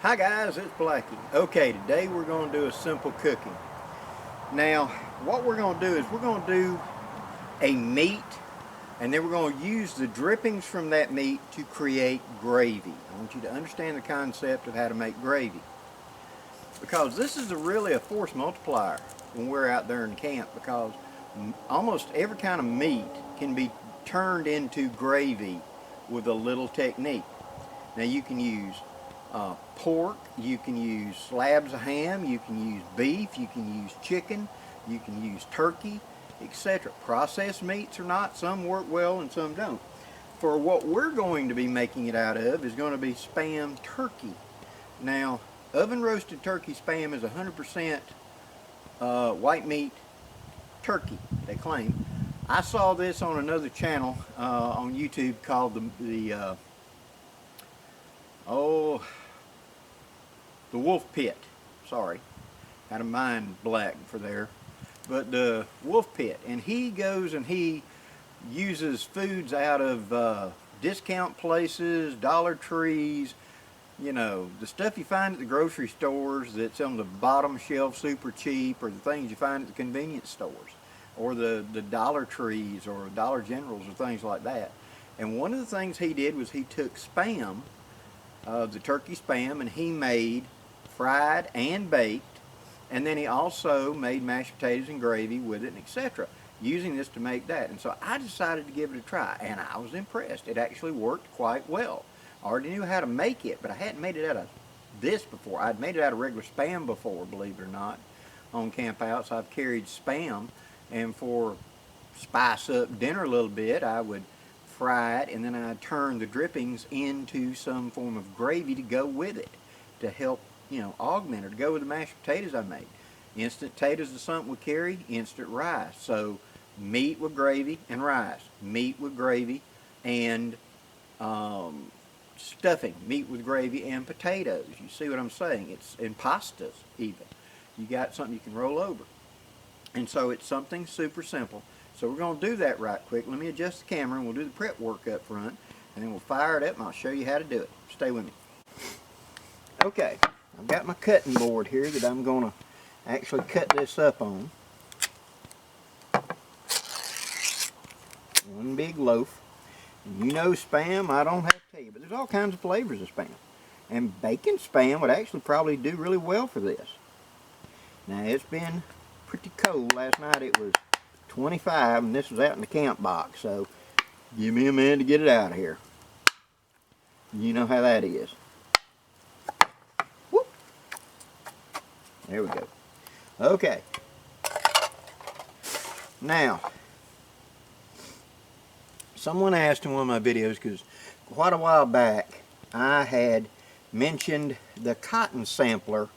Hi guys, it's Blackie. Okay, today we're going to do a simple cooking. Now, what we're going to do is we're going to do a meat, and then we're going to use the drippings from that meat to create gravy. I want you to understand the concept of how to make gravy, because this is really a force multiplier when we're out there in camp, because almost every kind of meat can be turned into gravy with a little technique. Now you can use pork, you can use slabs of ham, you can use beef, you can use chicken, you can use turkey, etc. Processed meats or not, some work well and some don't. For what we're going to be making it out of is going to be Spam turkey. Now, oven roasted turkey Spam is 100% white meat turkey, they claim. I saw this on another channel on YouTube called the Wolf Pit. Sorry, had a mind blank for there. But the Wolf Pit, and he goes and he uses foods out of discount places, Dollar Trees, you know, the stuff you find at the grocery stores that's on the bottom shelf super cheap, or the things you find at the convenience stores, or the Dollar Trees or Dollar Generals or things like that. And one of the things he did was he took Spam, the turkey Spam, and he made fried and baked, and then he also made mashed potatoes and gravy with it, and etc., using this to make that. And so I decided to give it a try, and I was impressed. It actually worked quite well. I already knew how to make it, but I hadn't made it out of this before. I'd made it out of regular Spam before, believe it or not, on campouts. I've carried Spam, and for spice up dinner a little bit, I would fry it, and then I'd turn the drippings into some form of gravy to go with it, to help, you know, augment or to go with the mashed potatoes I made. Instant potatoes is something we carry, instant rice. So meat with gravy and rice, meat with gravy and stuffing, meat with gravy and potatoes. You see what I'm saying? It's in pastas even. You got something you can roll over. And so it's something super simple. So we're going to do that right quick. Let me adjust the camera and we'll do the prep work up front, and then we'll fire it up and I'll show you how to do it. Stay with me. Okay, I've got my cutting board here that I'm going to actually cut this up on. One big loaf. And you know Spam, I don't have to tell you, but there's all kinds of flavors of Spam. And bacon Spam would actually probably do really well for this. Now it's been pretty cold. Last night it was 25 and this was out in the camp box, so give me a minute to get it out of here. You know how that is. Whoop. There we go. Okay. Now, someone asked in one of my videos, because quite a while back I had mentioned the cotton sampler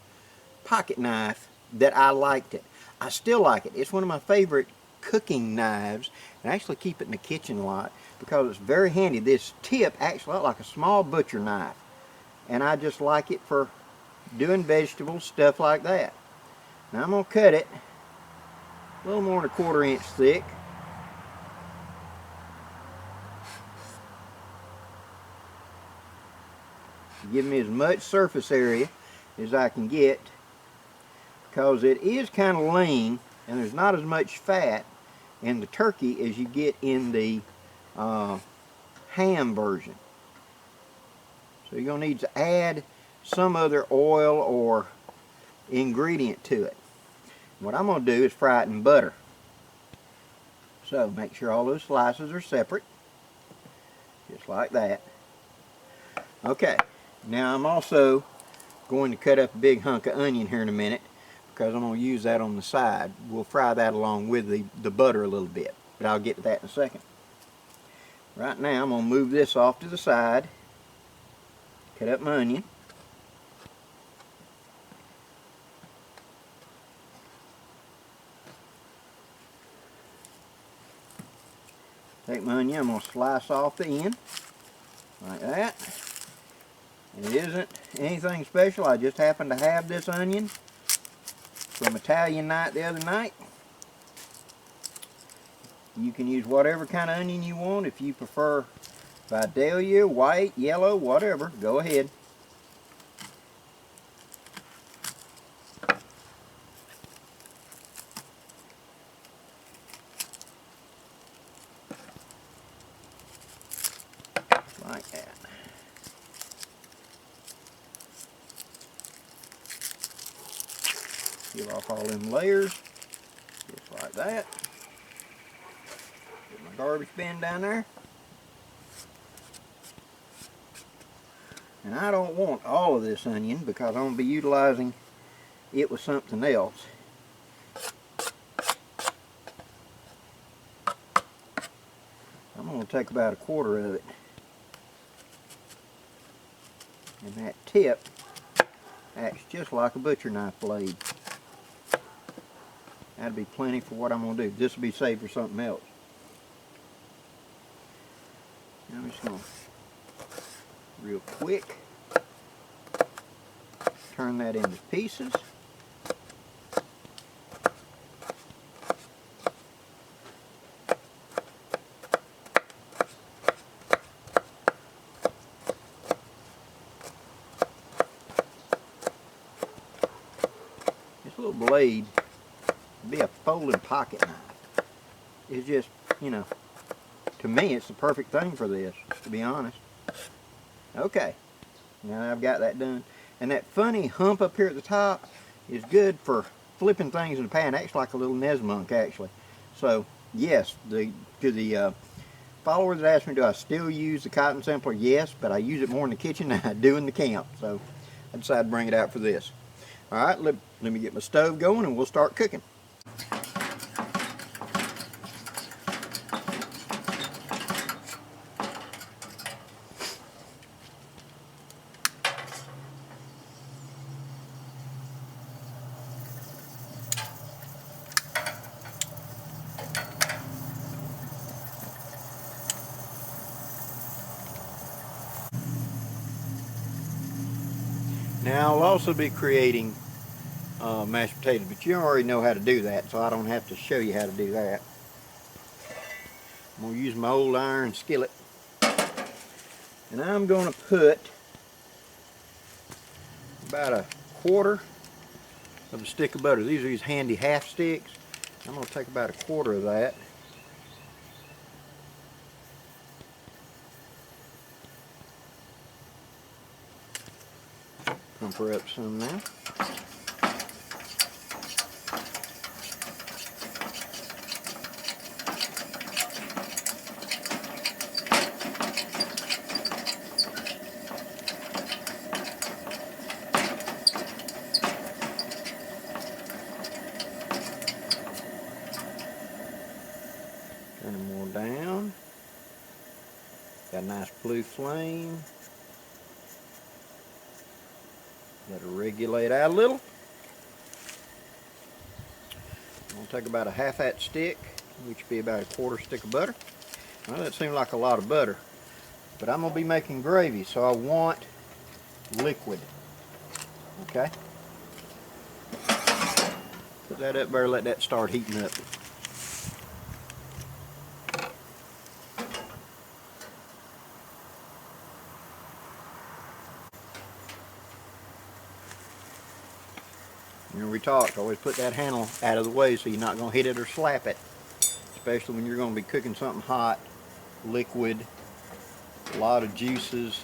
pocket knife, that I liked it. I still like it. It's one of my favorite cooking knives, and I actually keep it in the kitchen a lot because it's very handy. This tip actually looks like a small butcher knife, and I just like it for doing vegetables, stuff like that. Now I'm going to cut it a little more than a 1/4 inch thick. Give me as much surface area as I can get, because it is kind of lean and there's not as much fat in the turkey as you get in the ham version. So you're going to need to add some other oil or ingredient to it. What I'm going to do is fry it in butter. So make sure all those slices are separate, just like that. Okay, now I'm also going to cut up a big hunk of onion here in a minute, because I'm going to use that on the side. We'll fry that along with the butter a little bit, but I'll get to that in a second. Right now I'm going to move this off to the side, cut up my onion. Take my onion, I'm going to slice off the end, like that. And it isn't anything special, I just happen to have this onion from Italian night the other night. You can use whatever kind of onion you want. If you prefer Vidalia, white, yellow, whatever, go ahead. Peel off all them layers, just like that. Put my garbage bin down there. And I don't want all of this onion because I'm going to be utilizing it with something else. I'm going to take about 1/4 of it. And that tip acts just like a butcher knife blade. That'll be plenty for what I'm going to do. This will be saved for something else. Now I'm just going to, real quick, turn that into pieces. This little blade would be a folding pocket knife. It's just, you know, to me it's the perfect thing for this, to be honest. Okay, now I've got that done. And that funny hump up here at the top is good for flipping things in the pan. Acts like a little Nesmunk, actually. So, yes, to the follower that asked me, do I still use the cotton sampler? Yes, but I use it more in the kitchen than I do in the camp. So, I decided to bring it out for this. Alright, let me get my stove going and we'll start cooking. Now I'll also be creating mashed potatoes, but you already know how to do that, so I don't have to show you how to do that. I'm going to use my old iron skillet, and I'm going to put about 1/4 of a stick of butter. These are these handy half sticks. I'm going to take about 1/4 of that. Pump her up some now. Turn them more down. Got a nice blue flame. Let it regulate out a little. I'm going to take about 1/2 that stick, which would be about 1/4 stick of butter. Well, that seems like a lot of butter, but I'm going to be making gravy, so I want liquid. Okay? Put that up there, let that start heating up. You know, we talked, always put that handle out of the way so you're not going to hit it or slap it, especially when you're going to be cooking something hot, liquid, a lot of juices.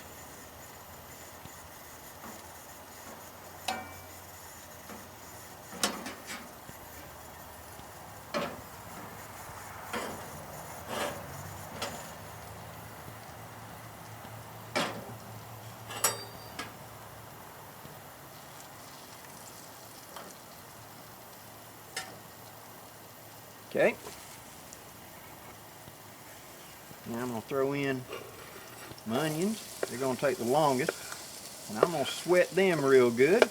Okay. Now I'm going to throw in my onions. They're going to take the longest. And I'm going to sweat them real good.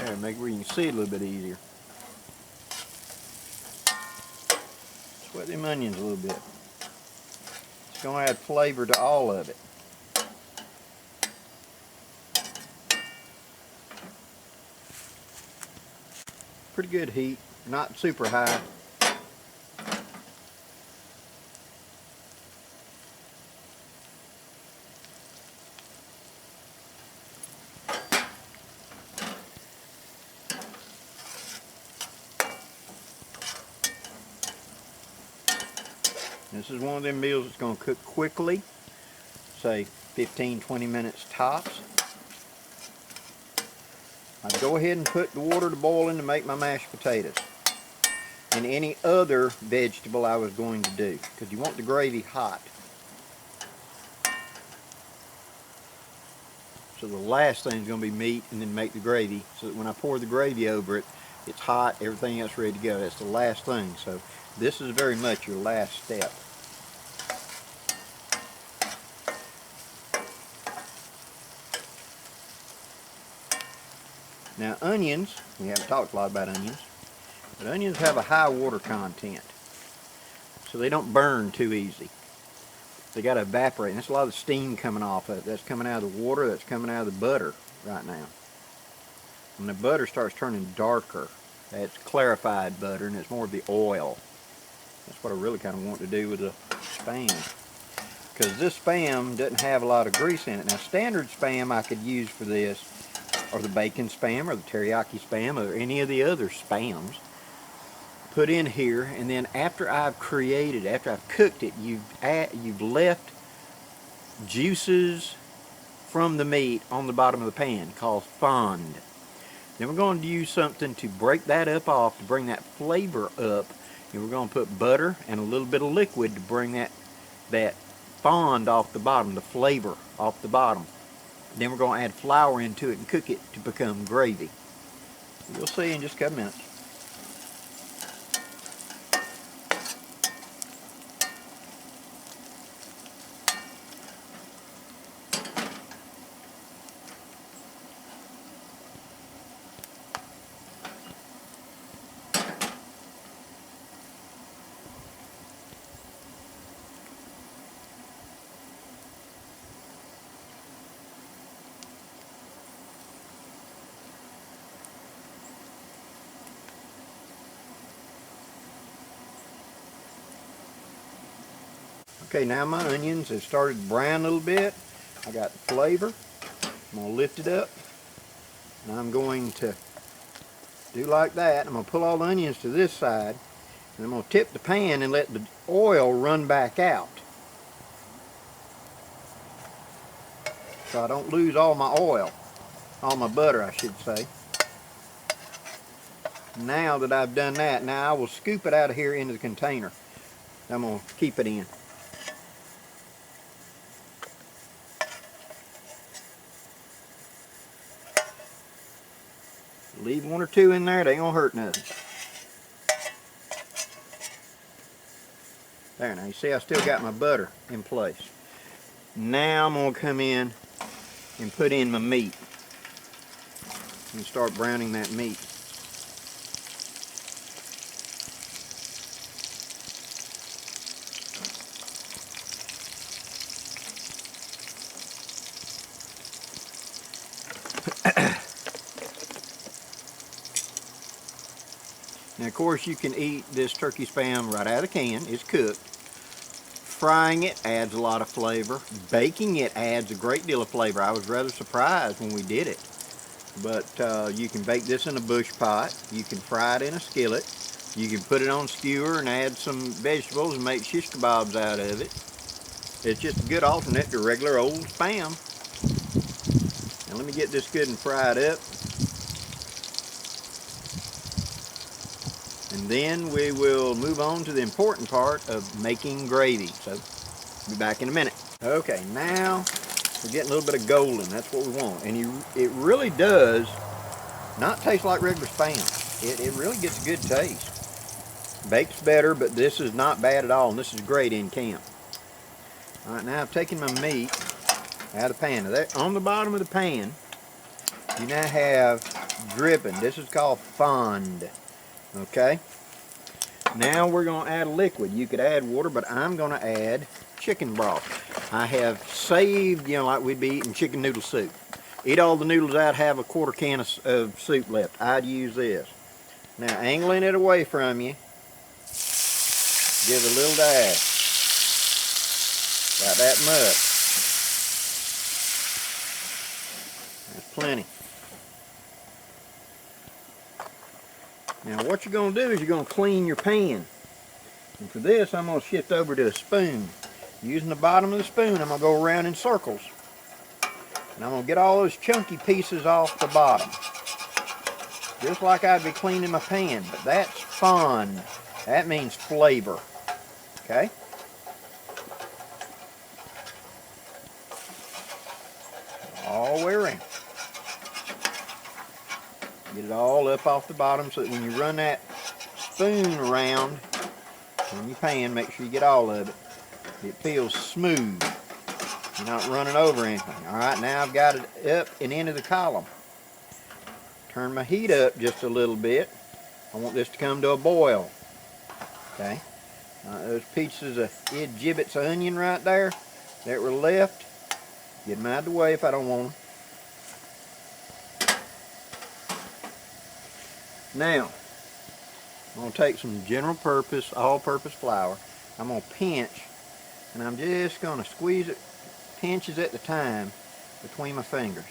There, make where you can see it a little bit easier. Sweat them onions a little bit. It's going to add flavor to all of it. Pretty good heat, not super high. This is one of them meals that's going to cook quickly, say 15-20 minutes tops. I'd go ahead and put the water to boiling to make my mashed potatoes and any other vegetable I was going to do, because you want the gravy hot. So the last thing is going to be meat, and then make the gravy, so that when I pour the gravy over it, it's hot, everything else ready to go. That's the last thing. So this is very much your last step. Now onions, we haven't talked a lot about onions, but onions have a high water content, so they don't burn too easy. They got to evaporate, and that's a lot of steam coming off of it. That's coming out of the water, that's coming out of the butter right now. When the butter starts turning darker, that's clarified butter, and it's more of the oil. That's what I really kind of want to do with the Spam, because this Spam doesn't have a lot of grease in it. Now standard Spam I could use for this, or the bacon Spam, or the teriyaki Spam, or any of the other Spams, put in here, and then after I've cooked it, you've left juices from the meat on the bottom of the pan called fond. Then we're going to use something to break that up off, to bring that flavor up, and we're going to put butter and a little bit of liquid to bring that fond off the bottom, the flavor off the bottom. Then we're going to add flour into it and cook it to become gravy. You'll see in just a couple minutes. Okay, now my onions have started to brown a little bit. I got the flavor. I'm going to lift it up, and I'm going to do like that. I'm going to pull all the onions to this side, and I'm going to tip the pan and let the oil run back out, so I don't lose all my oil, all my butter I should say. Now that I've done that, now I will scoop it out of here into the container I'm going to keep it in. Leave one or two in there, they ain't gonna hurt nothing. There, now you see I still got my butter in place. Now I'm gonna come in and put in my meat and start browning that meat. Now, of course, you can eat this turkey Spam right out of the can. It's cooked. Frying it adds a lot of flavor. Baking it adds a great deal of flavor. I was rather surprised when we did it. But you can bake this in a bush pot. You can fry it in a skillet. You can put it on a skewer and add some vegetables and make shish kebabs out of it. It's just a good alternate to regular old Spam. Now let me get this good and fried up. And then we will move on to the important part of making gravy. So, I'll be back in a minute. Okay, now we're getting a little bit of golden. That's what we want. And it really does not taste like regular Spam. It really gets a good taste. Bakes better, but this is not bad at all. And this is great in camp. All right, now I've taken my meat out of the pan. Now on the bottom of the pan, you now have dripping. This is called fond. Okay, now we're going to add a liquid. You could add water, but I'm going to add chicken broth. I have saved, you know, like we'd be eating chicken noodle soup. Eat all the noodles out, have a quarter can of soup left. I'd use this. Now, angling it away from you, give it a little dash. About that much. That's plenty. Now what you're going to do is you're going to clean your pan. And for this, I'm going to shift over to a spoon. Using the bottom of the spoon, I'm going to go around in circles. And I'm going to get all those chunky pieces off the bottom. Just like I'd be cleaning my pan, but that's fun. That means flavor. Okay? All the way around. Get it all up off the bottom so that when you run that spoon around in your pan, make sure you get all of it. It feels smooth. You're not running over anything. Alright, now I've got it up and into the column. Turn my heat up just a little bit. I want this to come to a boil. Okay? Those pieces of gibbets of onion right there that were left, get them out of the way if I don't want them. Now, I'm going to take some general purpose, all-purpose flour. I'm going to pinch, and I'm just going to squeeze it, pinches at the time, between my fingers,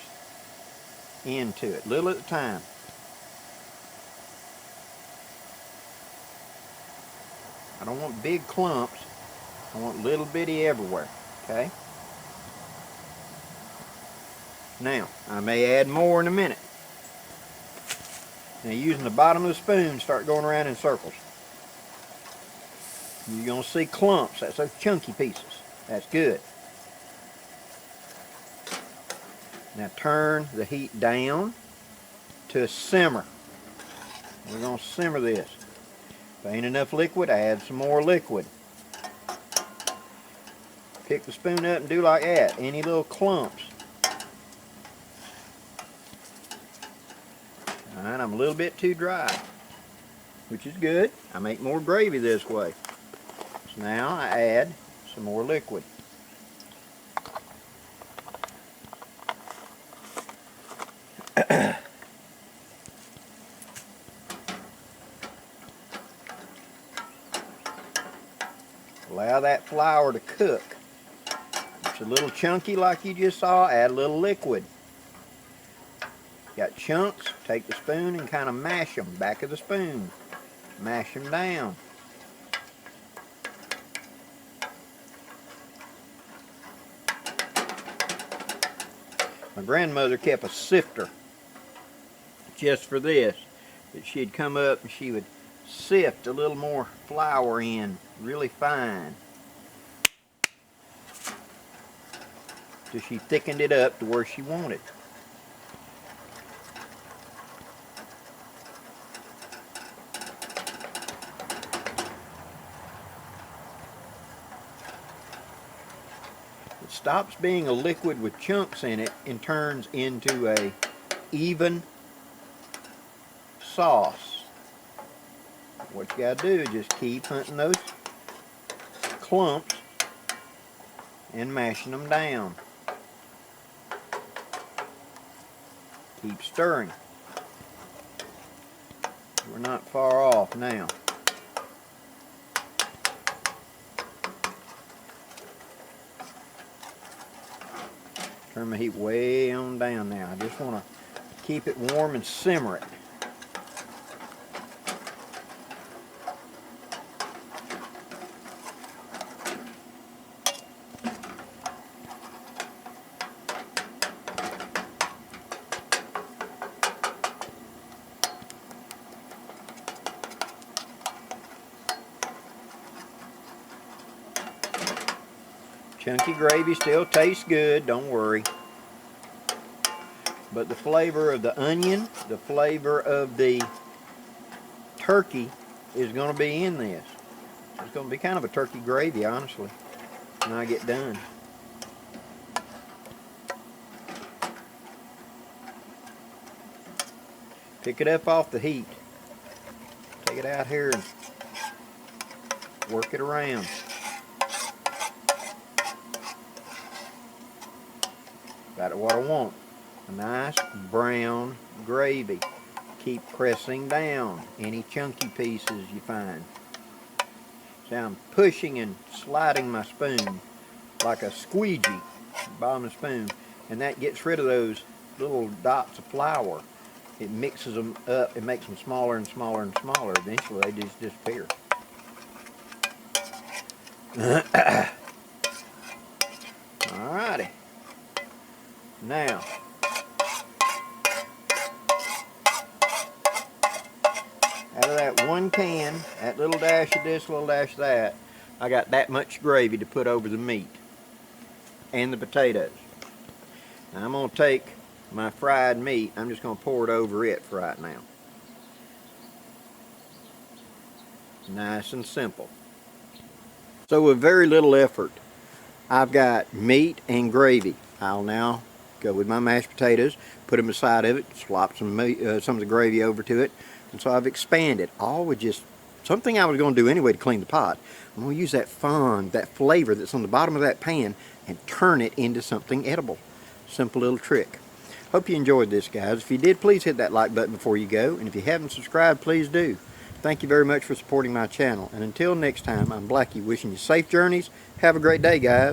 into it, little at a time. I don't want big clumps. I want little bitty everywhere, okay? Now, I may add more in a minute. Now, using the bottom of the spoon, start going around in circles. You're going to see clumps. That's those chunky pieces. That's good. Now, turn the heat down to a simmer. We're going to simmer this. If ain't enough liquid, add some more liquid. Pick the spoon up and do like that. Any little clumps. Alright, I'm a little bit too dry, which is good. I make more gravy this way. So now I add some more liquid. Allow that flour to cook. It's a little chunky like you just saw, add a little liquid. Got chunks, take the spoon and kind of mash them, back of the spoon. Mash them down. My grandmother kept a sifter just for this. That she'd come up and she would sift a little more flour in, really fine. So she thickened it up to where she wanted. It stops being a liquid with chunks in it and turns into a even sauce. What you gotta do is just keep hunting those clumps and mashing them down. Keep stirring. We're not far off now. Turn my heat way on down now. I just want to keep it warm and simmer it. Chunky gravy still tastes good, don't worry. But the flavor of the onion, the flavor of the turkey is going to be in this. It's going to be kind of a turkey gravy, honestly, when I get done. Pick it up off the heat. Take it out here and work it around. Got what I want. A nice brown gravy. Keep pressing down any chunky pieces you find. See, I'm pushing and sliding my spoon like a squeegee, bottom of the spoon, and that gets rid of those little dots of flour. It mixes them up, it makes them smaller and smaller and smaller. Eventually they just disappear. Alrighty. Now, out of that one can, that little dash of this, little dash of that, I got that much gravy to put over the meat and the potatoes. Now I'm going to take my fried meat, I'm just going to pour it over it for right now. Nice and simple. So with very little effort, I've got meat and gravy. I'll now go with my mashed potatoes, put them aside of it, slop some of the gravy over to it, and so I've expanded all with just something I was going to do anyway to clean the pot. I'm going to use that fond, that flavor that's on the bottom of that pan and turn it into something edible. Simple little trick. Hope you enjoyed this, guys. If you did, please hit that like button before you go, and if you haven't subscribed, please do. Thank you very much for supporting my channel, and until next time, I'm Blackie wishing you safe journeys. Have a great day, guys.